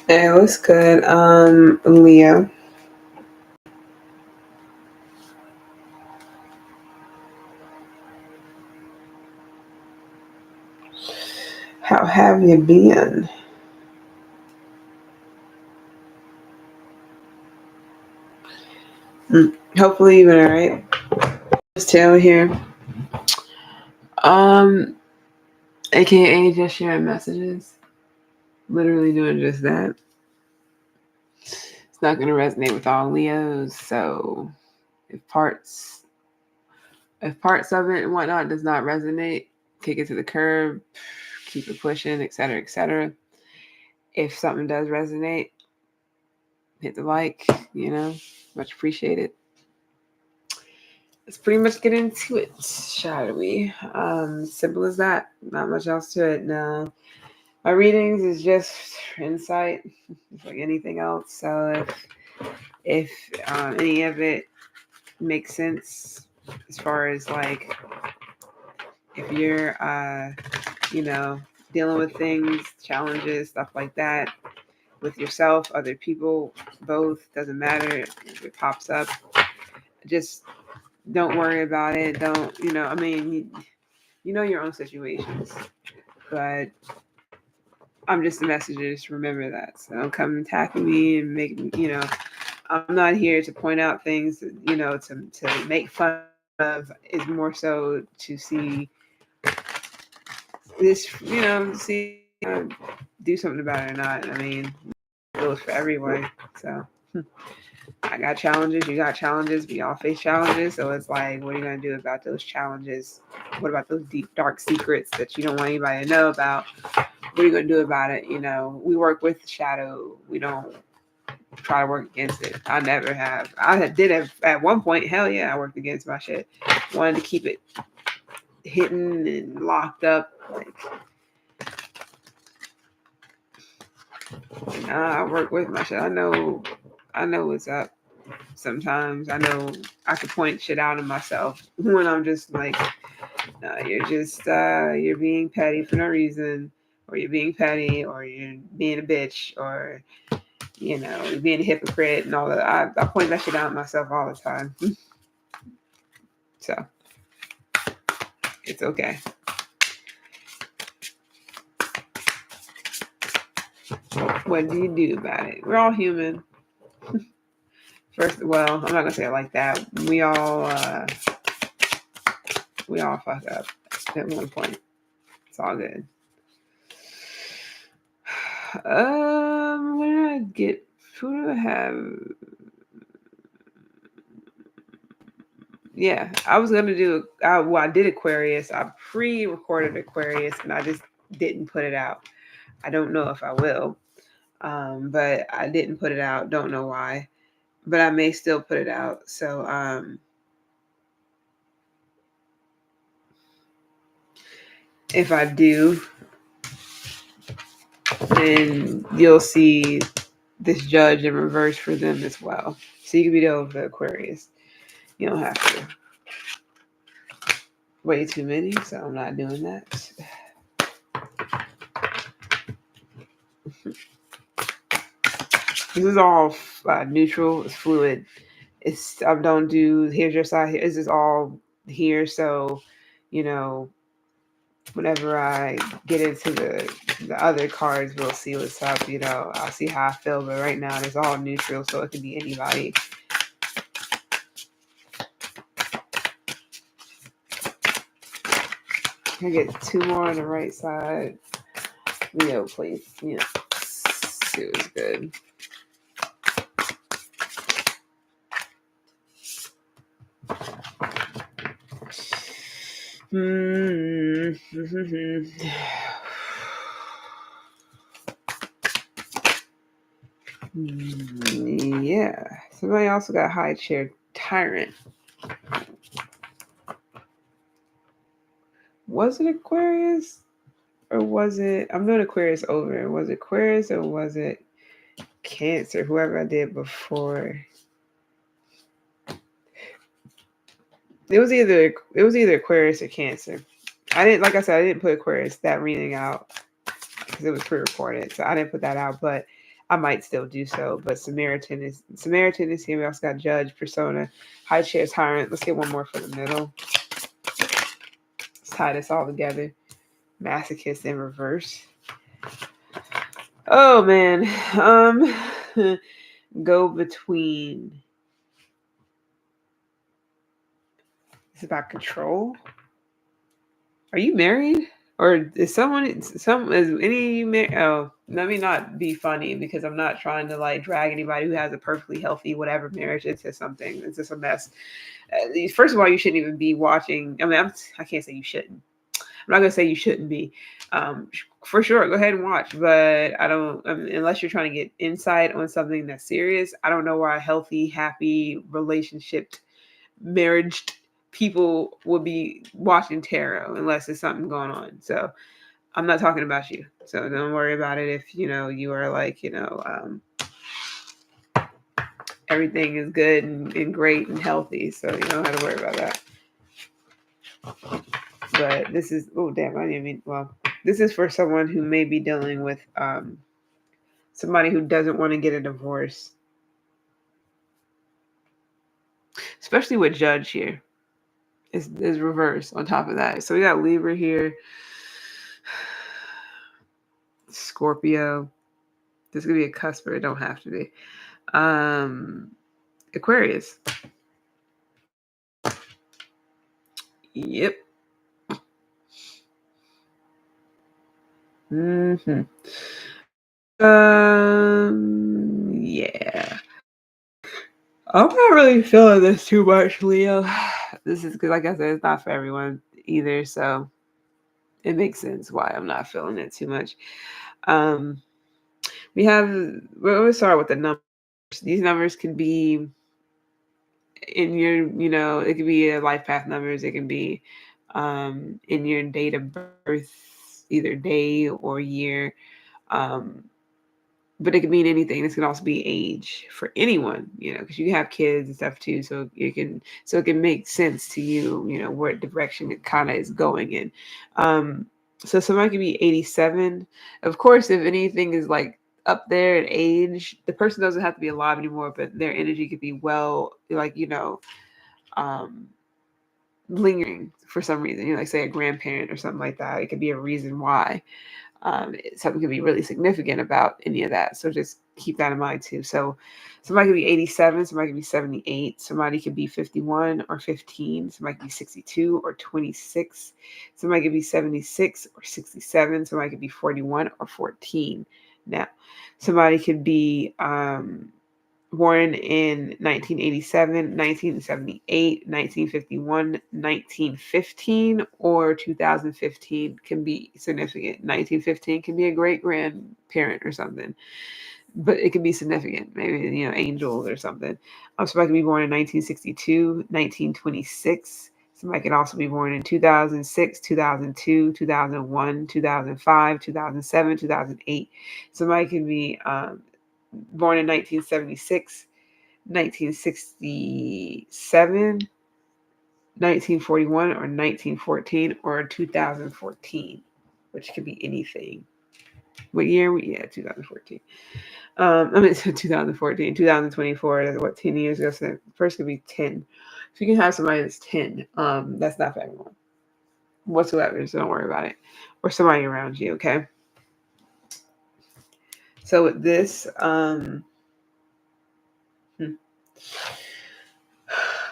It was good. Leo, how have you been? Hopefully you've been alright. It's Taylor here. Um, aka just sharing messages. Literally doing just that. It's not gonna resonate with all Leos, so if parts if parts of it and whatnot does not resonate, kick it to the curb, keep it pushing, etc., etc. If something does resonate, hit the like, much appreciated. Let's pretty much get into it, shall we? Simple as that. Not much else to it. No, my readings is just insight, just like anything else. So if any of it makes sense, as far as like if you're dealing with things, challenges, stuff like that, with yourself, other people, both, doesn't matter if it pops up. Just don't worry about it. Don't, you know your own situations. But I'm just a messenger. Just remember that. So don't come attacking me and make me, I'm not here to point out things, to make fun of. Is more so to see this, see do something about it or not. I mean, it goes for everyone. So I got challenges, you got challenges, we all face challenges. So it's like, what are you going to do about those challenges? What about those deep, dark secrets that you don't want anybody to know about? What are you going to do about it? We work with shadow. We don't try to work against it. I never have. Did have at one point. Hell yeah, I worked against my shit. Wanted to keep it hidden and locked up. Like, I work with my shit. I know what's up. Sometimes I know I could point shit out in myself when I'm just like, no, you're being petty for no reason, or you're being petty, or you're being a bitch, or you're being a hypocrite and all that. I point that shit out myself all the time. So it's okay. What do you do about it? We're all human. Well, I'm not gonna say it like that. We all fuck up at one point. It's all good. What did I get? Who do I have? Yeah, I was gonna do. I did Aquarius. I pre-recorded Aquarius, and I just didn't put it out. I don't know if I will, but I didn't put it out. Don't know why, but I may still put it out. So, if I do, then you'll see this judge in reverse for them as well. So you can be over the Aquarius. You don't have to. Way too many, so I'm not doing that. This is all neutral. It's fluid. I don't do here's your side. This is all here. So, you know, whenever I get into the other cards, we'll see what's up. I'll see how I feel. But right now, it's all neutral, so it can be anybody. I get two more on the right side. Leo, please. See what's good. Yeah. Somebody also got high chair tyrant. Was it Aquarius? Or was it? I'm not Aquarius over. Was it Aquarius or was it Cancer? Whoever I did before. It was either Aquarius or Cancer. I didn't put Aquarius that reading out because it was pre-recorded, so I didn't put that out. But I might still do so. But Samaritan is here. We also got Judge, Persona, High Chair, Tyrant. Let's get one more for the middle. Let's tie this all together. Masochist in reverse. Oh man. Go between. It's about control. Are you married? Or is is any of you married? Oh, let me not be funny because I'm not trying to like drag anybody who has a perfectly healthy whatever marriage into something. It's just a mess. First of all, you shouldn't even be watching. I mean, I can't say you shouldn't. I'm not gonna say you shouldn't be. For sure, go ahead and watch, but I don't unless you're trying to get insight on something that's serious. I don't know why healthy, happy, relationship, marriage people will be watching tarot unless there's something going on. So I'm not talking about you. So don't worry about it if you are like everything is good and great and healthy. So you don't have to worry about that. But this is I didn't mean this is for someone who may be dealing with somebody who doesn't want to get a divorce. Especially with Judge here. Is reverse on top of that. So we got Libra here. Scorpio. This could be a cusper. It don't have to be. Aquarius. Yep. Mm-hmm. Yeah. I'm not really feeling this too much, Leo. This is because, like I said, it's not for everyone either. So it makes sense why I'm not feeling it too much. We're going to start with the numbers. These numbers can be in your, it could be a life path numbers. It can be in your date of birth, either day or year. But it could mean anything. This can also be age for anyone, because you have kids and stuff too. So it can make sense to you, what direction it kind of is going in. So somebody could be 87. Of course, if anything is like up there in age, the person doesn't have to be alive anymore, but their energy could be lingering for some reason, like say a grandparent or something like that. It could be a reason why. Something could be really significant about any of that. So just keep that in mind too. So somebody could be 87, somebody could be 78, somebody could be 51 or 15, somebody could be 62 or 26, somebody could be 76 or 67, somebody could be 41 or 14. Now, somebody could be born in 1987, 1978, 1951, 1915, or 2015 can be significant. 1915 can be a great grandparent or something, but it can be significant. Maybe, angels or something. Somebody can be born in 1962, 1926. Somebody can also be born in 2006, 2002, 2001, 2005, 2007, 2008. Somebody can be born in 1976, 1967, 1941, or 1914, or 2014, which could be anything. What year? Yeah, 2014. 2014, 2024. That's what, 10 years ago. So first could be 10. So you can have somebody that's 10. That's not for everyone whatsoever. So don't worry about it. Or somebody around you. Okay. So with this,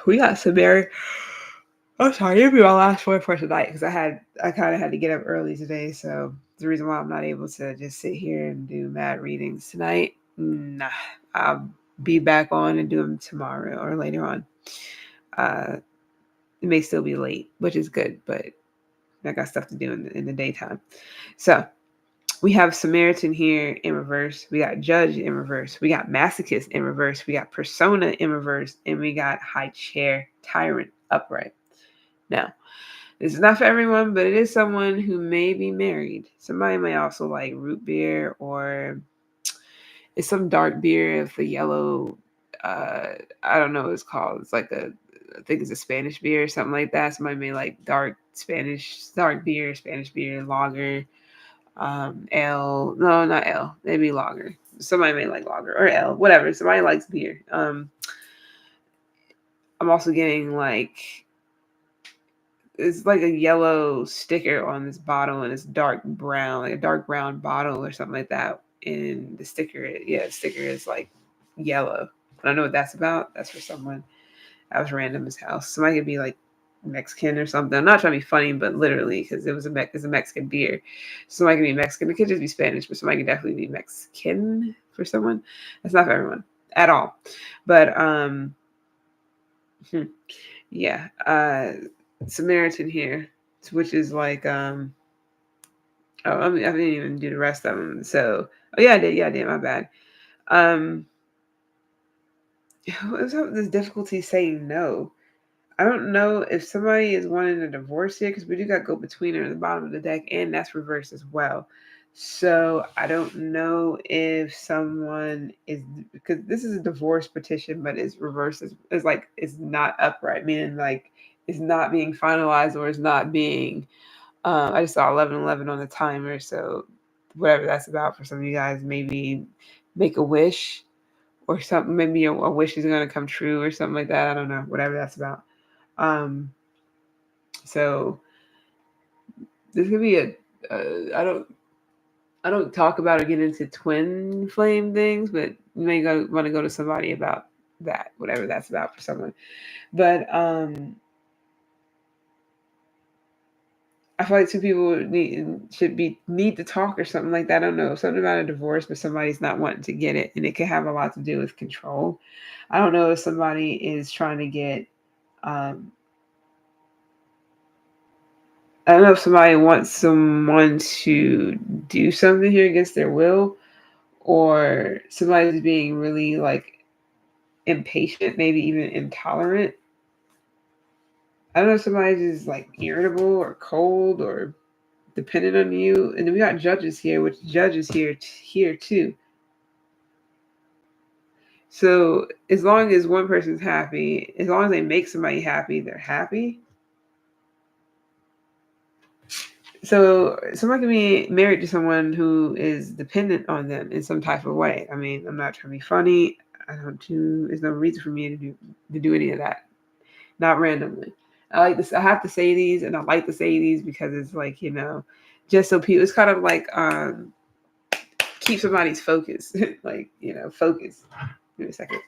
we got some very. I'm sorry, it'll be my last one for tonight because I kind of had to get up early today, so the reason why I'm not able to just sit here and do mad readings tonight. Nah, I'll be back on and do them tomorrow or later on. It may still be late, which is good, but I got stuff to do in the daytime. So we have Samaritan here in reverse. We got Judge in reverse. We got Masochist in reverse. We got Persona in reverse, and we got High Chair Tyrant upright. Now, this is not for everyone, but it is someone who may be married. Somebody may also like root beer, or it's some dark beer with the yellow. I don't know what it's called. It's like I think it's a Spanish beer or something like that. Somebody may like dark beer, Spanish beer, lager, ale. No, not ale. Maybe lager. somebody may like lager or L, whatever. Somebody likes beer. I'm also getting like it's like a yellow sticker on this bottle and it's dark brown, like a dark brown bottle or something like that. And the sticker, yeah, the sticker is like yellow. I don't know what that's about. That's for someone. That was random as hell. Somebody could be like Mexican or something. I'm not trying to be funny, but literally because it's a Mexican beer. Somebody can be Mexican. It could just be Spanish, but somebody could definitely be Mexican for someone. That's not for everyone at all. But hmm, yeah, Samaritan here, which is like oh, I didn't even do the rest of them. So oh yeah, I did. Yeah, I did. My bad. Um, what's up with this difficulty saying no? I don't know if somebody is wanting a divorce here because we do got go betweener at the bottom of the deck, and that's reversed as well. So I don't know if someone is because this is a divorce petition, but it's reversed. It's like it's not upright, meaning like it's not being finalized or it's not being. I just saw 11:11 on the timer, so whatever that's about for some of you guys, maybe make a wish or something. Maybe a wish is going to come true or something like that. I don't know. Whatever that's about. Um, so this could be I don't talk about or get into twin flame things, but you may want to go to somebody about that, whatever that's about for someone. But I feel like two people need to talk or something like that. I don't know, something about a divorce, but somebody's not wanting to get it, and it could have a lot to do with control. I don't know if somebody is trying to get um, I don't know if somebody wants someone to do something here against their will, or somebody's being really like impatient, maybe even intolerant. I don't know if somebody's just like irritable or cold or dependent on you. And then we got judges here, which judges here too. So as long as one person's happy, as long as they make somebody happy, they're happy. So someone can be married to someone who is dependent on them in some type of way. I mean, I'm not trying to be funny. I don't do. There's no reason for me to do any of that. Not randomly. I like this. I have to say these, and I like to say these because it's like just so people. It's kind of like keep somebody's focus, like focus. Give me a second.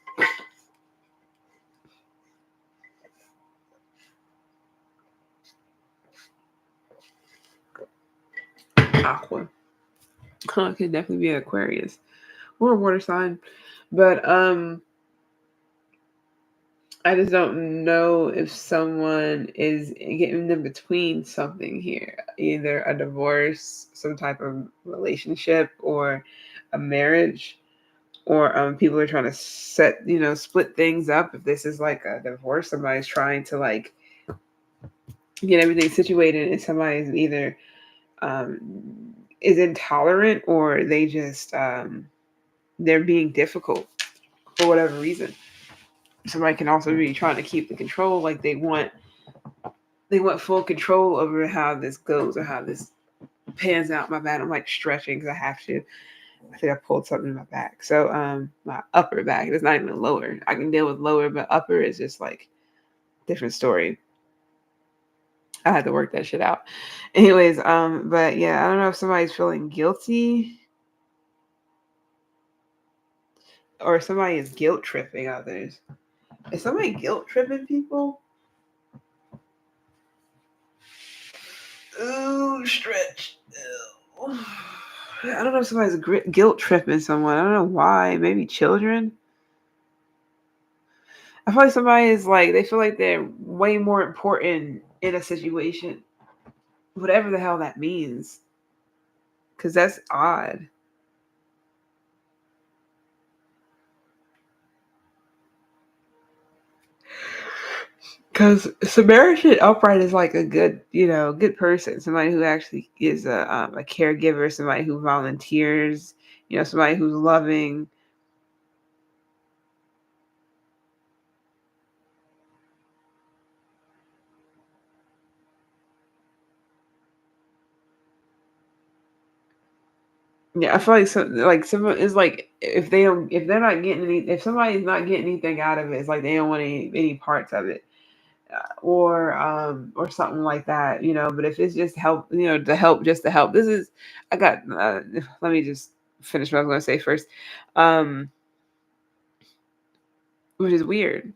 Aqua. It could definitely be an Aquarius or a water sign, but I just don't know if someone is getting in between something here, either a divorce, some type of relationship, or a marriage, or people are trying to split things up. If this is like a divorce, somebody's trying to like get everything situated, and somebody's either is intolerant or they just they're being difficult for whatever reason. Somebody can also be trying to keep the control, like they want full control over how this goes or how this pans out. My bad, I'm like stretching because I have to. I think I pulled something in my back. So my upper back. It's not even lower. I can deal with lower, but upper is just like different story. I had to work that shit out. Anyways, but yeah, I don't know if somebody's feeling guilty or somebody is guilt tripping others. Is somebody guilt tripping people? Ooh, stretch. Ew. I don't know if somebody's guilt tripping someone. I don't know why. Maybe children. I feel like somebody is like they feel like they're way more important in a situation, whatever the hell that means, because that's odd. Because Samaritan upright is like a good, good person, somebody who actually is a caregiver, somebody who volunteers, somebody who's loving. Yeah, I feel like someone is like if they're not getting if somebody's not getting anything out of it, it's like they don't want any parts of it, or something like that, But if it's just help, to help just to help, this is I got. Let me just finish what I was going to say first, um, which is weird.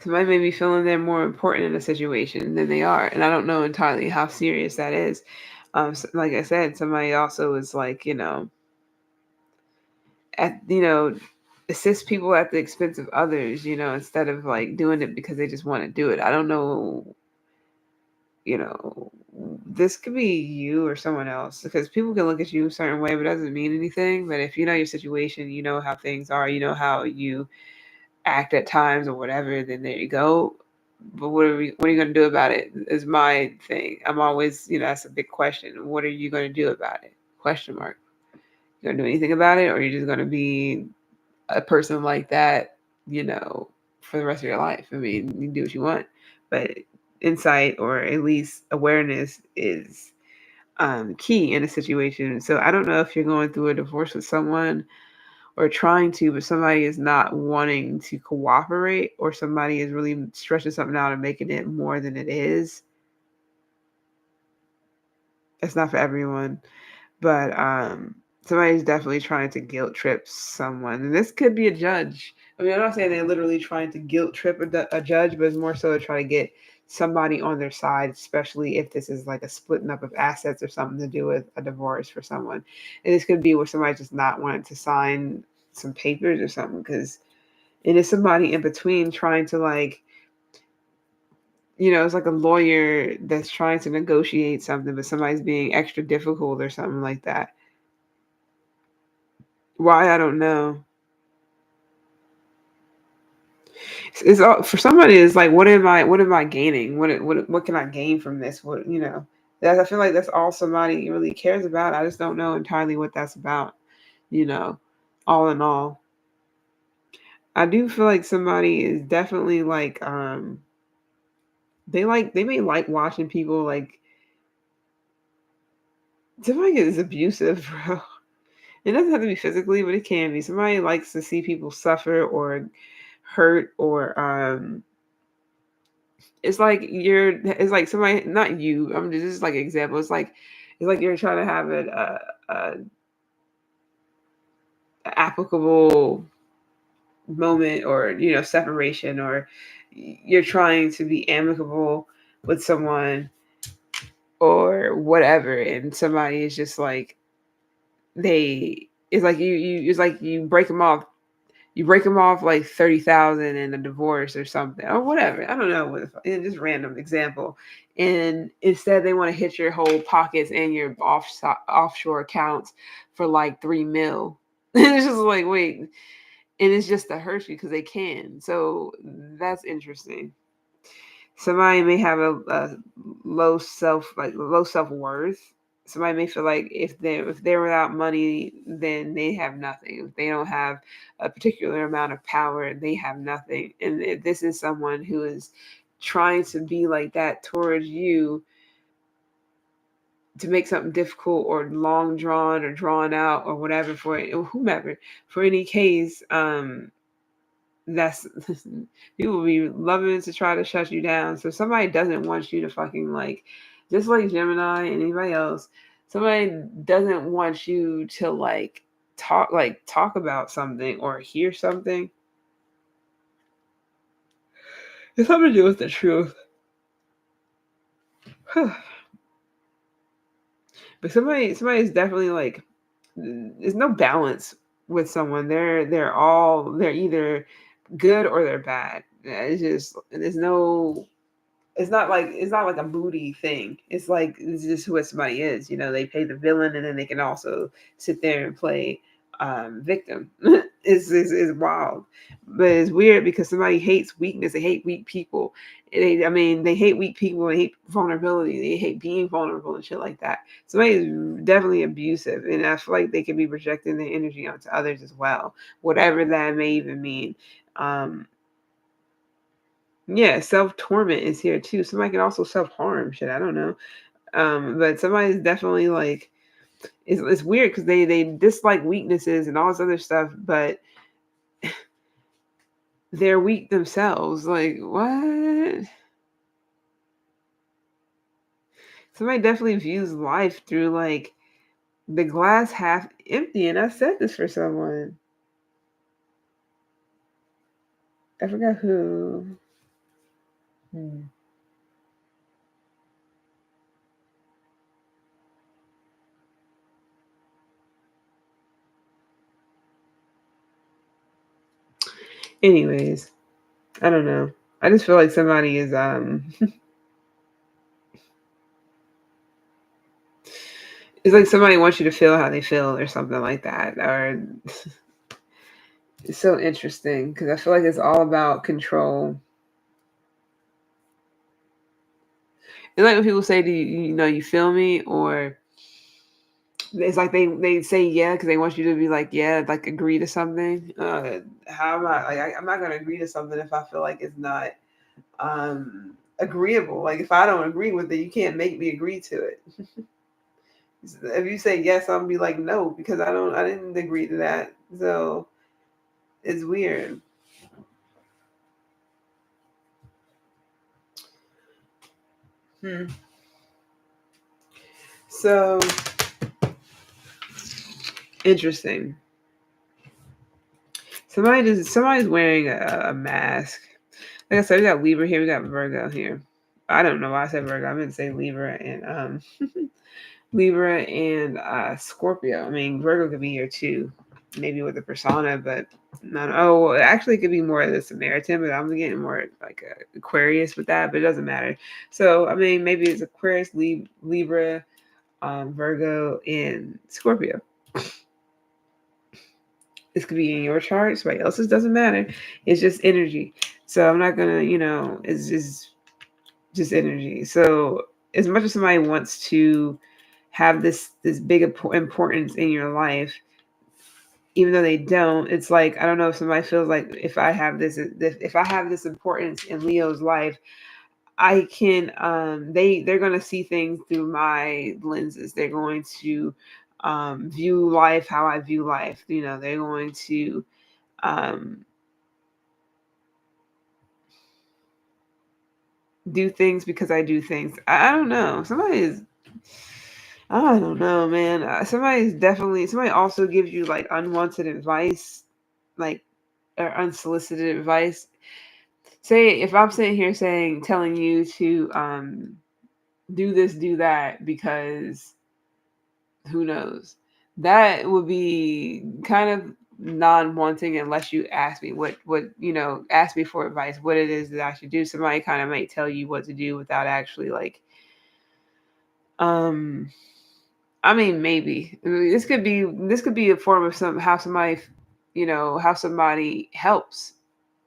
Somebody may be feeling they're more important in a situation than they are, and I don't know entirely how serious that is. Like I said, somebody also is like, at assist people at the expense of others, instead of like doing it because they just want to do it. I don't know, you know, this could be you or someone else because people can look at you a certain way, but it doesn't mean anything. But if you know your situation, you know how things are, you know how you act at times or whatever, then there you go. But what are you going to do about it is my thing. I'm always, that's a big question. What are you going to do about it? Question mark. You going to do anything about it, or are you just going to be a person like that, for the rest of your life? I mean, you can do what you want, but insight or at least awareness is key in a situation. So I don't know if you're going through a divorce with someone or trying to, but somebody is not wanting to cooperate, or somebody is really stretching something out and making it more than it is. It's not for everyone, but somebody's definitely trying to guilt trip someone, and this could be a judge. I mean, I'm not saying they're literally trying to guilt trip a judge, but it's more so to try to get somebody on their side, especially if this is like a splitting up of assets or something to do with a divorce for someone. And this could be where somebody just not wanting to sign some papers or something, because it is somebody in between trying to like, it's like a lawyer that's trying to negotiate something, but somebody's being extra difficult or something like that. Why, I don't know. It's all for somebody. It's like, what am I gaining? What can I gain from this? That I feel like that's all somebody really cares about. I just don't know entirely what that's about. You know, all in all, I do feel like somebody is definitely like they may like watching people like somebody is abusive, bro. It doesn't have to be physically, but it can be. Somebody likes to see people suffer or hurt, or it's like somebody, not you. I'm just like an example. It's like you're trying to have a applicable moment, or separation, or you're trying to be amicable with someone or whatever, and somebody is just like they it's like you it's like you break them off like 30,000 in a divorce or something or whatever. I don't know what it's just random example. And instead they want to hit your whole pockets and your offshore accounts for like 3 mil. It's just like, wait, and it's just to hurt you because they can. So that's interesting. Somebody may have a low self worth. Somebody may feel like if they're without money, then they have nothing. If they don't have a particular amount of power, they have nothing. And if this is someone who is trying to be like that towards you, to make something difficult or long drawn or drawn out or whatever, for whomever, for any case, that's people will be loving to try to shut you down. So somebody doesn't want you to fucking like, just like Gemini and anybody else, somebody doesn't want you to talk about something or hear something. It's something to do with the truth. But somebody's definitely like, there's no balance with someone. They're either good or they're bad. It's just it's not like a moody thing. It's like it's just who somebody is. They play the villain and then they can also sit there and play victim. It's wild, but it's weird because somebody hates weakness. They hate weak people. I mean, they hate weak people. They hate vulnerability. They hate being vulnerable and shit like that. Somebody is definitely abusive, and I feel like they can be projecting their energy onto others as well, whatever that may even mean. Um, Yeah, self torment is here too. Somebody can also self harm. Shit, I don't know. But somebody's definitely like it's weird because they dislike weaknesses and all this other stuff, but they're weak themselves. Like what? Somebody definitely views life through like the glass half empty, and I said this for someone. I forgot who. Hmm. Anyways, I don't know. I just feel like somebody is it's like somebody wants you to feel how they feel or something like that. Or it's so interesting because I feel like it's all about control. It's like when people say, "Do you know you feel me?" Or it's like they say yeah because they want you to be like yeah, like agree to something. How am I? Like I'm not gonna agree to something if I feel like it's not agreeable. Like if I don't agree with it, you can't make me agree to it. If you say yes, I'm gonna be like no because I didn't agree to that. So it's weird. Hmm. So interesting. Somebody's wearing a mask. Like I said, we got Libra here, we got Virgo here. I don't know why I said Virgo. I meant to say Libra and Libra and Scorpio. I mean Virgo could be here too, maybe with a persona, but not. Oh, well, actually, it could be more of the Samaritan, but I'm getting more like Aquarius with that. But it doesn't matter. So I mean, maybe it's Aquarius, Libra, Virgo, and Scorpio. This could be in your chart, somebody else's doesn't matter. It's just energy. So I'm not gonna, it's just energy. So as much as somebody wants to have this big importance in your life, even though they don't, it's like I don't know if somebody feels like if I have this importance in Leo's life, I can they're gonna see things through my lenses. They're going to view life how I view life. They're going to um do things because I do things. I don't know. I don't know, man. Somebody also gives you like unwanted advice, like or unsolicited advice. Say if I'm sitting here telling you to do this, do that because who knows. That would be kind of non-wanting unless you ask me ask me for advice what it is that I should do. Somebody kind of might tell you what to do without actually like um I mean maybe. I mean, this could be a form of how somebody how somebody helps.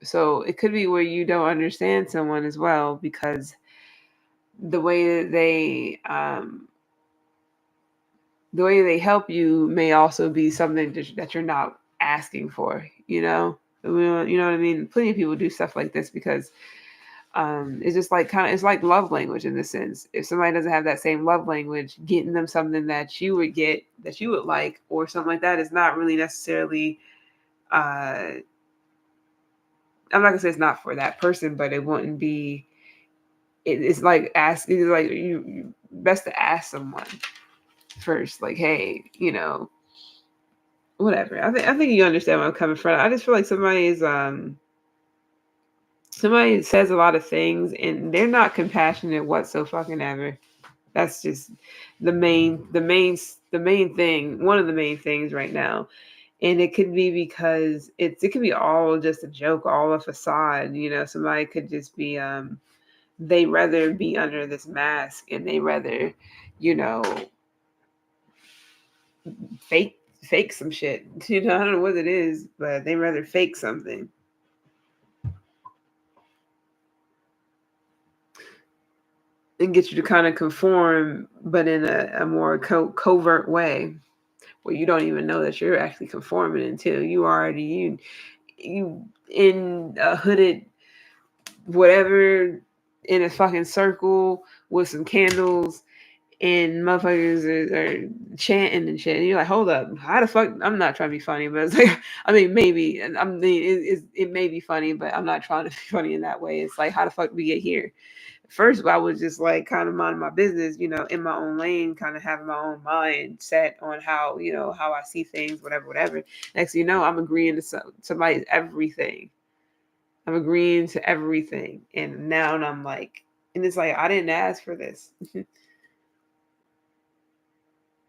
So it could be where you don't understand someone as well because the way that the way they help you may also be something that you're not asking for, you know what I mean? Plenty of people do stuff like this because it's just like it's like love language in this sense. If somebody doesn't have that same love language, getting them something that you would get that you would like or something like that is not really necessarily uh I'm not gonna say it's not for that person, but it wouldn't be it's like it's like you best to ask someone first, like, hey, whatever. I think you understand where I'm coming from. I just feel like somebody says a lot of things and they're not compassionate whatsoever. That's just the main thing, one of the main things right now. And it could be because it could be all just a joke, all a facade. Somebody could just be they rather be under this mask and they rather, you know, fake some shit. I don't know what it is, but they rather fake something and get you to kind of conform, but in a more covert way where you don't even know that you're actually conforming until you in a hooded whatever in a fucking circle with some candles and motherfuckers are chanting and shit. And you're like, hold up, how the fuck? I'm not trying to be funny, but it's like, I mean, maybe, and it may be funny, but I'm not trying to be funny in that way. It's like, how the fuck we get here? First, I was just like kind of minding my business, in my own lane, kind of having my own mind set on how, how I see things, whatever, whatever. Next, thing you know, I'm agreeing to somebody's everything. I'm agreeing to everything, and now I'm like, and it's like I didn't ask for this.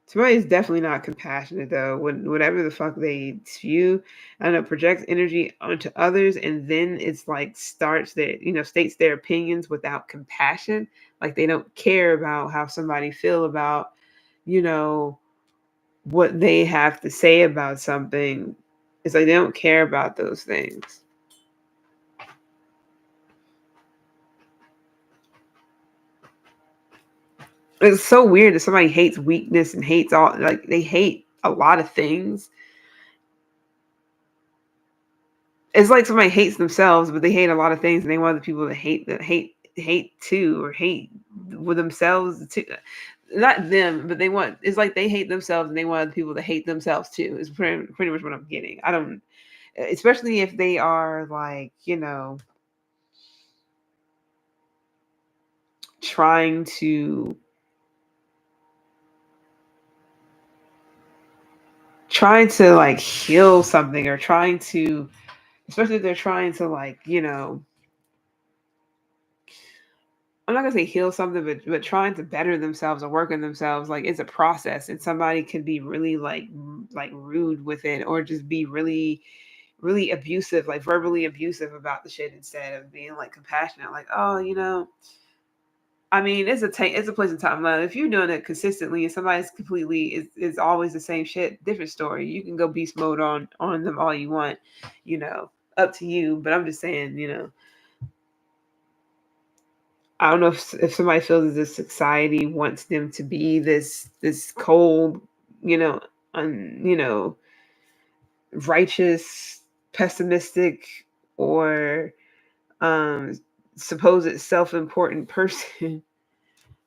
Somebody is definitely not compassionate though. When whatever the fuck they spew, I don't know, projects energy onto others, and then it's like starts their, states their opinions without compassion. Like they don't care about how somebody feel about, you know, what they have to say about something. It's like they don't care about those things. It's so weird that somebody hates weakness and hates all, like they hate a lot of things. It's like somebody hates themselves, but they hate a lot of things, and they want other people to hate too, or hate with themselves too. Not them, but they want. It's like they hate themselves, and they want other people to hate themselves too. Is pretty much what I'm getting. I don't, especially if they are like, trying to like heal something, or trying to, especially if they're trying to like, I'm not gonna say heal something, but trying to better themselves or work on themselves, like it's a process, and somebody can be really like rude with it, or just be really, really abusive, like verbally abusive about the shit, instead of being like compassionate, like, oh, I mean, it's a place and time. Like, if you're doing it consistently and somebody's completely is always the same shit, different story. You can go beast mode on them all you want, up to you. But I'm just saying, I don't know if somebody feels as if society wants them to be this cold, you know, you know, righteous, pessimistic, or um supposed self-important person.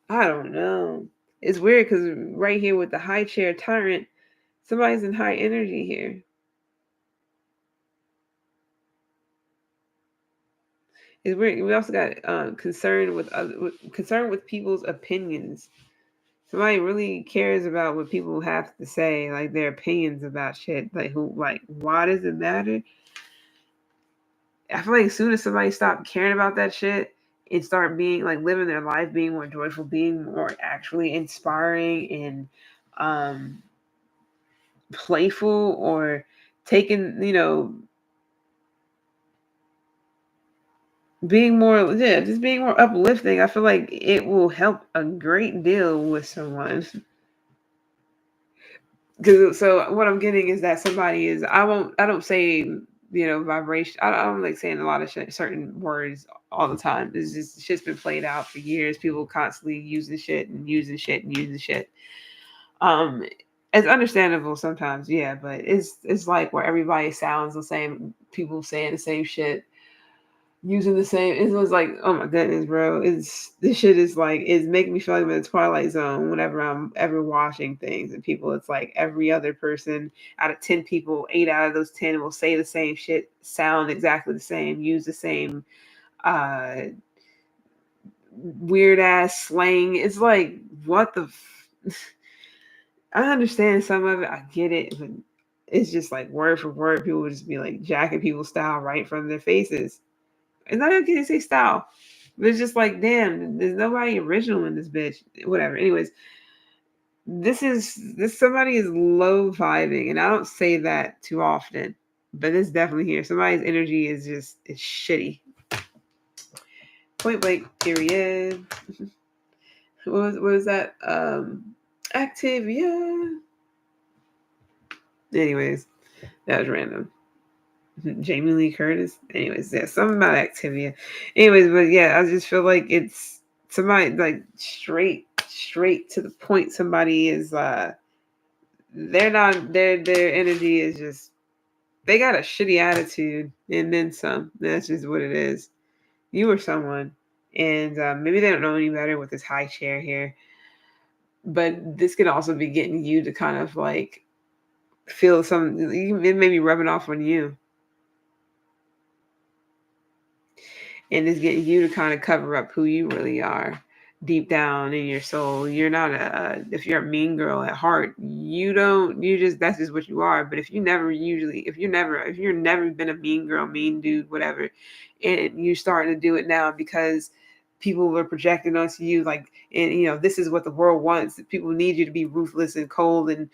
I don't know. It's weird because right here with the high chair tyrant, somebody's in high energy here. It's weird. We also got concern with people's opinions. Somebody really cares about what people have to say, like their opinions about shit. Like why does it matter? I feel like as soon as somebody stop caring about that shit and start being like living their life, being more joyful, being more actually inspiring and um playful, or taking, being more, yeah, just being more uplifting, I feel like it will help a great deal with someone. Because so what I'm getting is that somebody is, I don't say, vibration. I don't like saying a lot of certain words all the time. It's just shit's been played out for years. People constantly using shit and using shit and using shit. Um, it's understandable sometimes, yeah, but it's like where everybody sounds the same. People saying the same shit, using the same. It was like, oh my goodness, bro. This shit is like, it's making me feel like I'm in the Twilight Zone whenever I'm ever watching things. And people, it's like every other person out of 10 people, 8 out of those 10 will say the same shit, sound exactly the same, use the same uh weird ass slang. It's like, what the I understand some of it, I get it, but it's just like word for word, people would just be like jacking people's style right from their faces. It's not okay to say style. But it's just like, damn, there's nobody original in this bitch. Whatever. Anyways, this somebody is low vibing, and I don't say that too often, but it's definitely here. Somebody's energy is just it's shitty. Point blank, period. What was that? Activia. Anyways, that was random. Jamie Lee Curtis. Anyways, yeah, something about Activia. Anyways, but yeah, I just feel like it's somebody like straight to the point. Somebody is they're not their energy is just, they got a shitty attitude and then some. That's just what it is. You were someone, and maybe they don't know any better with this high chair here, but this could also be getting you to kind of like feel some. It may be rubbing off on you, and it's getting you to kind of cover up who you really are deep down in your soul. You're not if you're a mean girl at heart, you just that's just what you are. But if you're never been a mean girl, mean dude, whatever, and you're starting to do it now because people were projecting onto you like, and this is what the world wants. People need you to be ruthless and cold and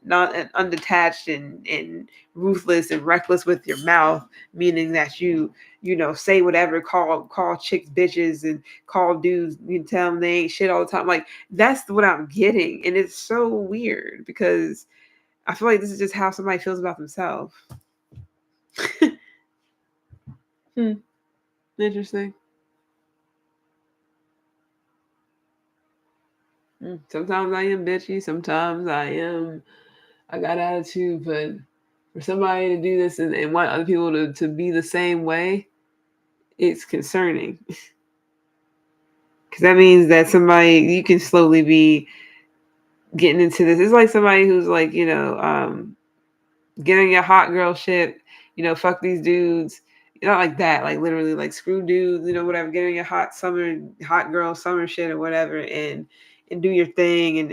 not and undetached and ruthless and reckless with your mouth, meaning that say whatever, call chicks bitches and call dudes, tell them they ain't shit all the time. Like, that's what I'm getting. And it's so weird because I feel like this is just how somebody feels about themselves. Interesting. Sometimes I am bitchy. Sometimes I got attitude, but for somebody to do this and want other people to be the same way, it's concerning. Because that means that somebody, you can slowly be getting into this. It's like somebody who's like, getting your hot girl shit, fuck these dudes. Not like that, like literally like screw dudes, whatever, getting your hot girl summer shit or whatever and do your thing and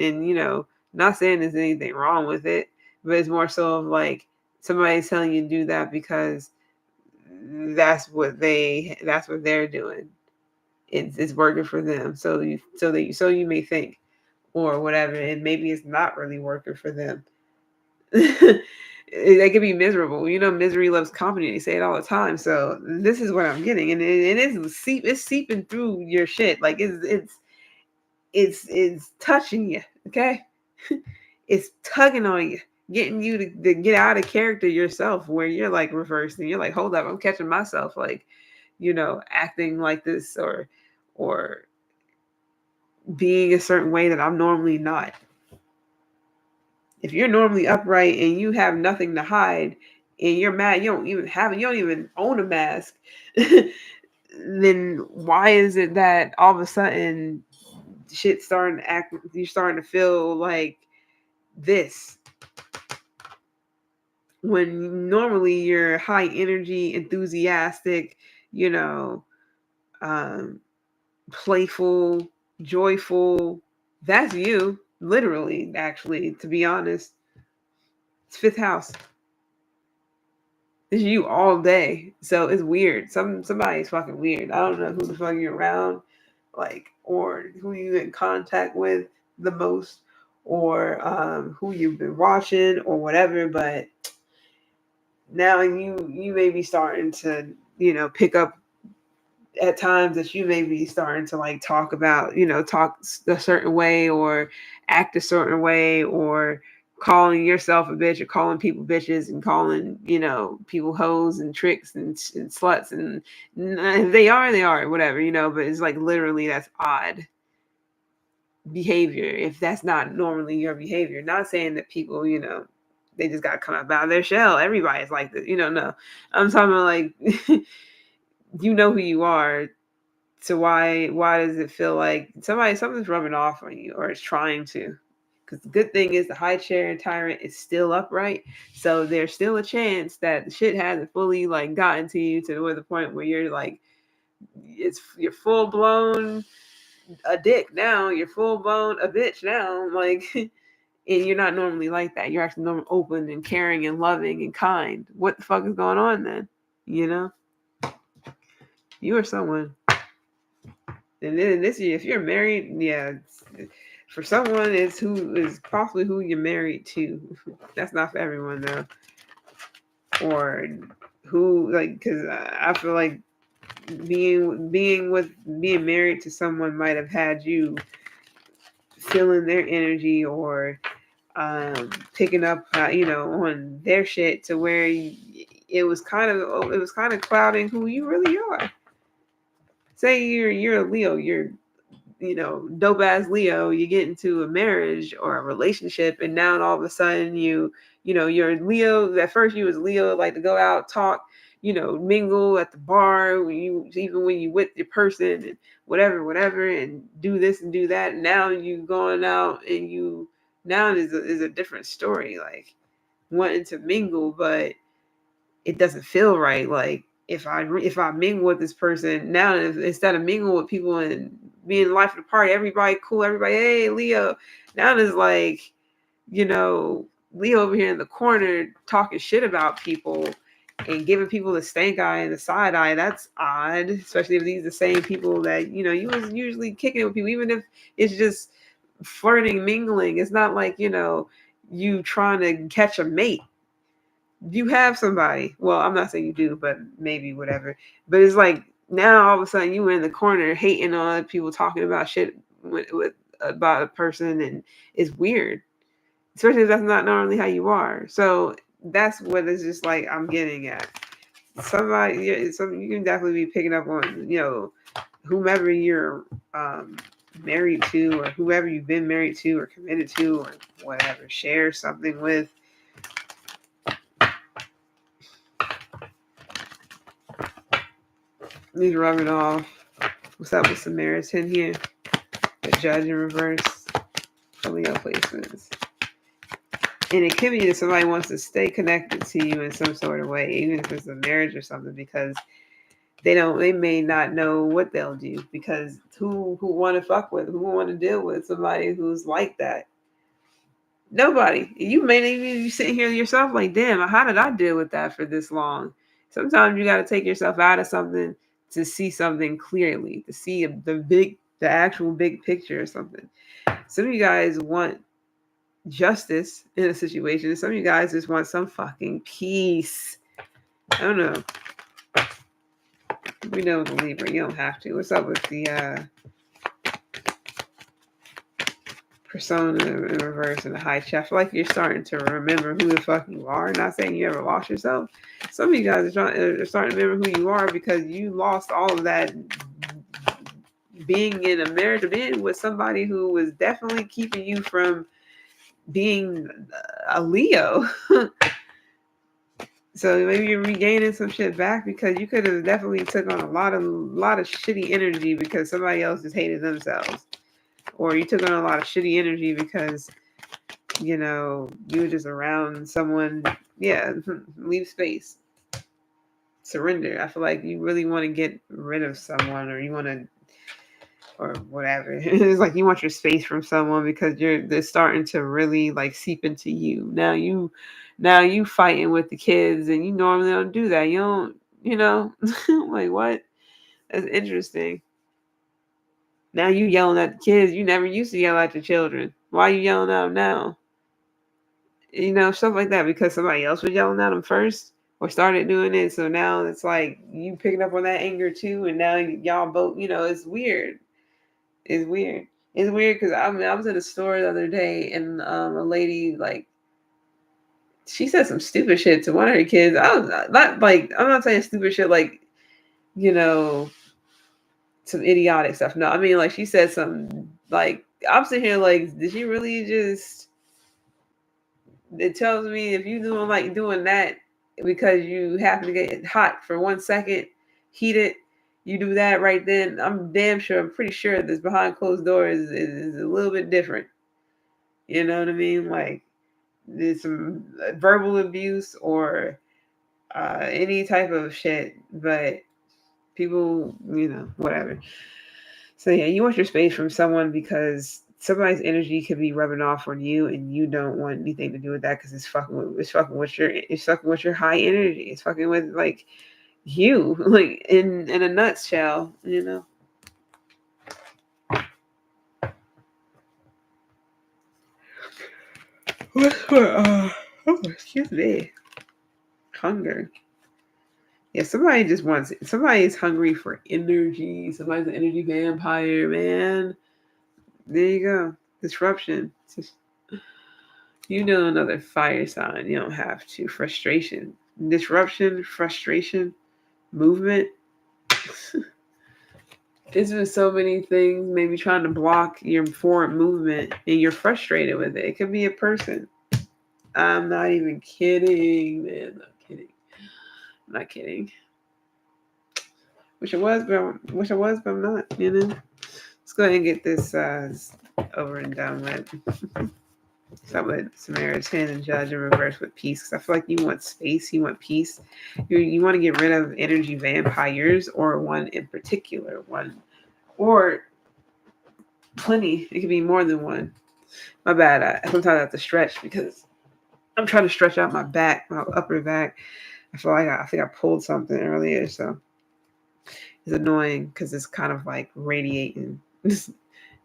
not saying there's anything wrong with it, but it's more so of like somebody's telling you to do that because that's what they're doing. It's working for them. So you may think or whatever, and maybe it's not really working for them. They could be miserable. Misery loves company. They say it all the time. So this is what I'm getting, and it's seeping through your shit. Like it's touching you. Okay, it's tugging on you, getting you to get out of character yourself, where you're like reversed and you're like, hold up, I'm catching myself, like acting like this or being a certain way that I'm normally not. If you're normally upright and you have nothing to hide and you're mad, you don't even own a mask, then why is it that all of a sudden shit's starting to act, you're starting to feel like this? When normally you're high energy, enthusiastic, you know, um, playful, joyful. That's you, literally, actually, to be honest. It's fifth house. It's you all day. So it's weird. Somebody's fucking weird. I don't know who the fuck you're around, like, or who you in contact with the most, or who you've been watching or whatever, but now you may be starting to, pick up at times that you may be starting to like talk about, talk a certain way or act a certain way or calling yourself a bitch or calling people bitches and calling, people hoes and tricks and sluts and if they are, whatever, but it's like literally that's odd behavior if that's not normally your behavior. Not saying that people, they just got to come up out of their shell. Everybody's like this, no. I'm talking about like, you know who you are. So why does it feel like something's rubbing off on you or it's trying to? Because the good thing is the high chair and tyrant is still upright, so there's still a chance that the shit hasn't fully like gotten to you to the point where you're like, you're full blown a dick now, you're full blown a bitch now, like, and you're not normally like that. You're actually normally open and caring and loving and kind. What the fuck is going on then? You are someone. And then this year, if you're married, yeah, for someone is who is possibly who you're married to. That's not for everyone though. Or who, like, because I feel like being married to someone might have had you feeling their energy or picking up on their shit to where it was kind of clouding who you really are. Say you're a Leo, you're dope ass Leo, you get into a marriage or a relationship, and now all of a sudden you're Leo. At first you was Leo, like to go out, talk, mingle at the bar, even when you with your person and whatever, and do this and do that. Now you going out and you now is a different story. Like wanting to mingle, but it doesn't feel right. Like if I mingle with this person now, instead of mingle with people and being life of the party, everybody cool, everybody, hey Leo. Now it's like, Leo over here in the corner talking shit about people and giving people the stank eye and the side eye. That's odd, especially if these are the same people that you was usually kicking it with people, even if it's just flirting, mingling. It's not like you trying to catch a mate. You have somebody. Well, I'm not saying you do, but maybe whatever. But it's like now all of a sudden you in the corner hating on people talking about shit with about a person, and it's weird, especially if that's not normally how you are. So that's what it's just like I'm getting at. Somebody, you can definitely be picking up on whomever you're married to, or whoever you've been married to or committed to or whatever. Share something with. He's rubbing off. What's up with Samaritan here? The judge in reverse. Leo placements. And it could be that somebody wants to stay connected to you in some sort of way, even if it's a marriage or something, because they may not know what they'll do, because who want to fuck with, who want to deal with somebody who's like that? Nobody. You may even be sitting here yourself like, damn, how did I deal with that for this long? Sometimes you got to take yourself out of something to see something clearly, to see the actual big picture or something. Some of you guys want justice in a situation. Some of you guys just want some fucking peace. I don't know. We know the Libra. You don't have to. What's up with the persona in reverse and the high chef? I feel like you're starting to remember who the fuck you are. Not saying you ever lost yourself. Some of you guys are starting to remember who you are because you lost all of that being in a marriage, being with somebody who was definitely keeping you from being a Leo. So maybe you're regaining some shit back because you could have definitely took on a lot of shitty energy because somebody else just hated themselves, or you took on a lot of shitty energy because you were just around someone. Yeah, leave space, surrender. I feel like you really want to get rid of someone, or you want to, or whatever. It's like you want your space from someone because they're starting to really like seep into you. Now you fighting with the kids, and you normally don't do that. You don't, like what? That's interesting. Now you yelling at the kids. You never used to yell at your children. Why are you yelling at them now? Stuff like that because somebody else was yelling at them first or started doing it. So now it's like you picking up on that anger too, and now y'all both. It's weird. It's weird. It's weird because I was in a store the other day, and a lady like she said some stupid shit to one of her kids. I was not like I'm not saying stupid shit like some idiotic stuff. No, I mean like she said some like I'm sitting here like did she really just? It tells me if you doing that because you happen to get hot for 1 second, heated, you do that right then. I'm pretty sure this behind closed doors is a little bit different. You know what I mean? Like there's some verbal abuse or any type of shit, but people, whatever. So yeah, you want your space from someone because somebody's energy could be rubbing off on you, and you don't want anything to do with that because it's fucking with your high energy. It's fucking with like you, like in a nutshell, Excuse me. Hunger. Yeah, somebody's hungry for energy. Somebody's an energy vampire, man. There you go. Disruption. Another fire sign. You don't have to. Frustration. Disruption, frustration, movement. It's been so many things maybe trying to block your forward movement and you're frustrated with it. It could be a person. I'm not even kidding, man. I'm kidding. I'm not kidding. Wish I was, but I'm not. Let's go ahead and get this over and done with. Start with Samaritan and Judge in reverse with peace. Because I feel like you want space, you want peace. You want to get rid of energy vampires, or one in particular, one or plenty. It could be more than one. My bad. I sometimes have to stretch because I'm trying to stretch out my back, my upper back. I feel like I think I pulled something earlier, so it's annoying because it's kind of like radiating.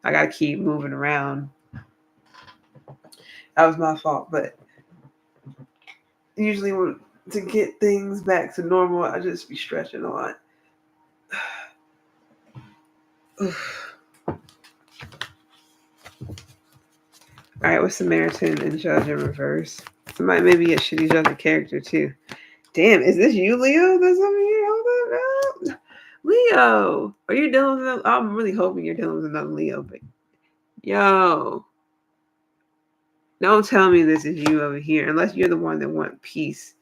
I gotta keep moving around. That was my fault, but usually to get things back to normal, I just be stretching a lot. All right, with Samaritan and Judge in reverse. Somebody may be a shitty judge of character too. Damn, is this you, Leo? That's over here. Hold up, Leo. Are you dealing with? I'm really hoping you're dealing with another Leo, but yo, don't tell me this is you over here, unless you're the one that want peace.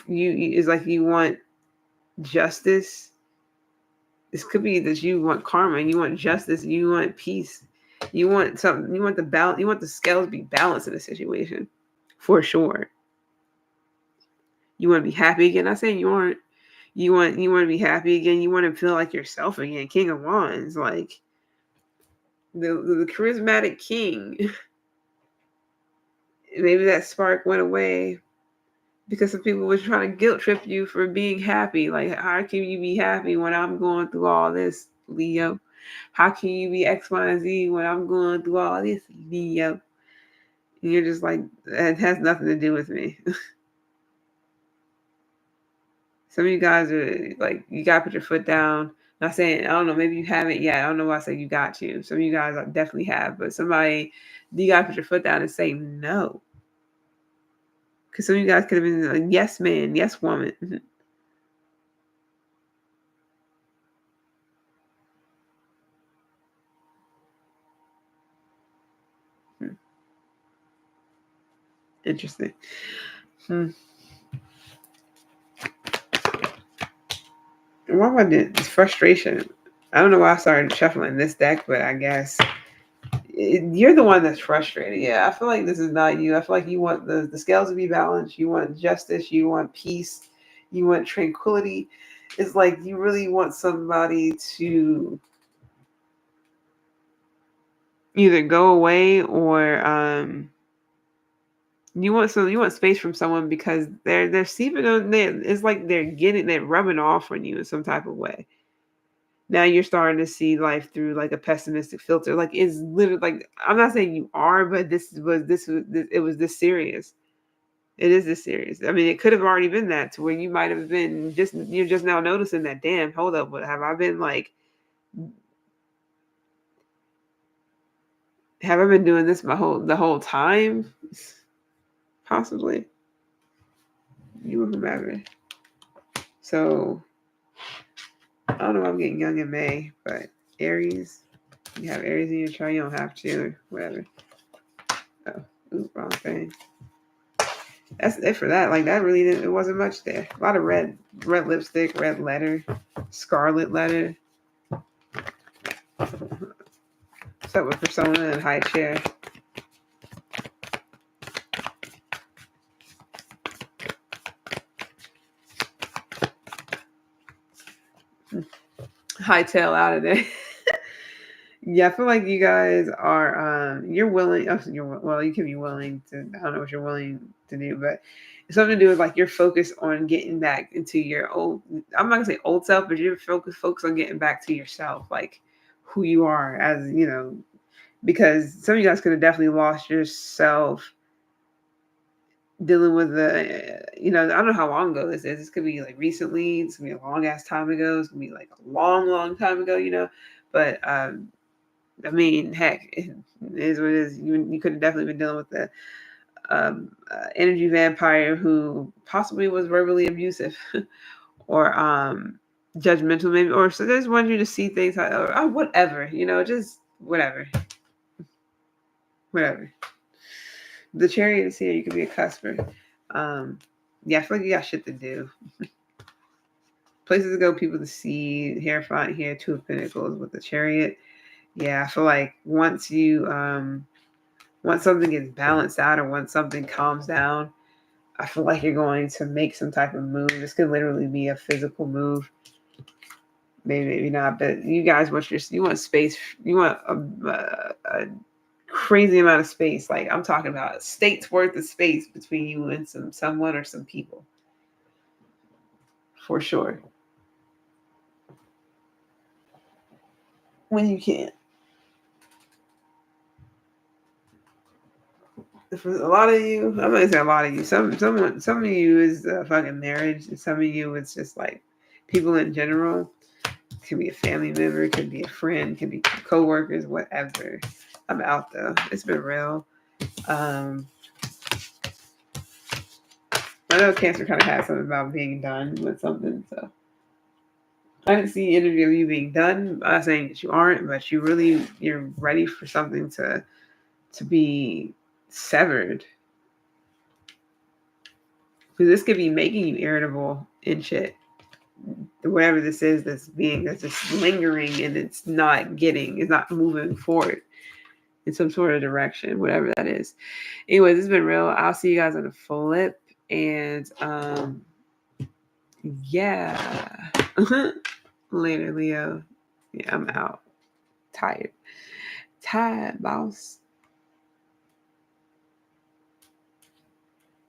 It's like you want justice. This could be that you want karma, and you want justice, and you want peace. You want something. You want the balance. You want the scales to be balanced in a situation, for sure. You want to be happy again. Not saying you aren't. You want to be happy again. You want to feel like yourself again. King of Wands, like the charismatic king. Maybe that spark went away because some people were trying to guilt trip you for being happy. Like, how can you be happy when I'm going through all this, Leo? How can you be X, Y, and Z when I'm going through all this, Leo? And you're just like, it has nothing to do with me. Some of you guys are like, you got to put your foot down. Not saying, I don't know, maybe you haven't yet. I don't know why I say you got to. Some of you guys definitely have, but you got to put your foot down and say no. Because some of you guys could have been a yes man, yes woman. Interesting. Why am I doing this? Frustration. I don't know why I started shuffling this deck, but I guess you're the one that's frustrated. Yeah, I feel like this is not you. I feel like you want the scales to be balanced. You want justice. You want peace. You want tranquility. It's like you really want somebody to either go away or you want space from someone because they're seeping on. It's like they're rubbing off on you in some type of way. Now you're starting to see life through like a pessimistic filter. Like it's literally like I'm not saying you are, but it was this serious. It is this serious. I mean, it could have already been that to where you might have been you're just now noticing that. Damn, hold up, what have I been like? Have I been doing this the whole time? Possibly. You or whomever. So I don't know. I'm getting young in May, but Aries. You have Aries in your chart. You don't have to, or whatever. Oh, wrong thing. That's it for that. Like that really didn't. It wasn't much there. A lot of red lipstick, red letter, scarlet letter. What's up with persona and high chair? Hightail out of there. Yeah, I feel like you guys are you're willing. You can be willing to. I don't know what you're willing to do, but it's something to do with like your focus on getting back into your old. I'm not gonna say old self, but your focus on getting back to yourself, like who you are as because some of you guys could have definitely lost yourself dealing with I don't know how long ago this is. This could be like recently. It's gonna be a long ass time ago. It's gonna be like a long time ago. But I mean, heck, it is what it is. You could have definitely been dealing with the energy vampire who possibly was verbally abusive or judgmental, maybe, or so they just want you to see things, or whatever, just whatever. The Chariot is here. You could be a cusper. Yeah, I feel like you got shit to do. Places to go, people to see, Hierophant here, Two of Pentacles with the Chariot. Yeah, I feel like once something gets balanced out or once something calms down, I feel like you're going to make some type of move. This could literally be a physical move. Maybe not, but you guys you want space. You want a crazy amount of space. Like I'm talking about a state's worth of space between you and someone or some people. For sure. When you can. For a lot of you, I'm gonna say a lot of you. Some of you is fucking marriage, and some of you it's just like people in general. Could be a family member, could be a friend, could be co-workers, whatever. I'm out though. It's been real. Um, I know Cancer kind of has something about being done with something, so I didn't see energy of you being done. I'm not saying that you aren't, but you're ready for something to be severed. Because this could be making you irritable and shit. Whatever this is that's just lingering and it's not moving forward in some sort of direction, whatever that is. Anyways, this has been real. I'll see you guys on the flip. And yeah. Later, Leo. Yeah, I'm out. Tired. Tired, boss.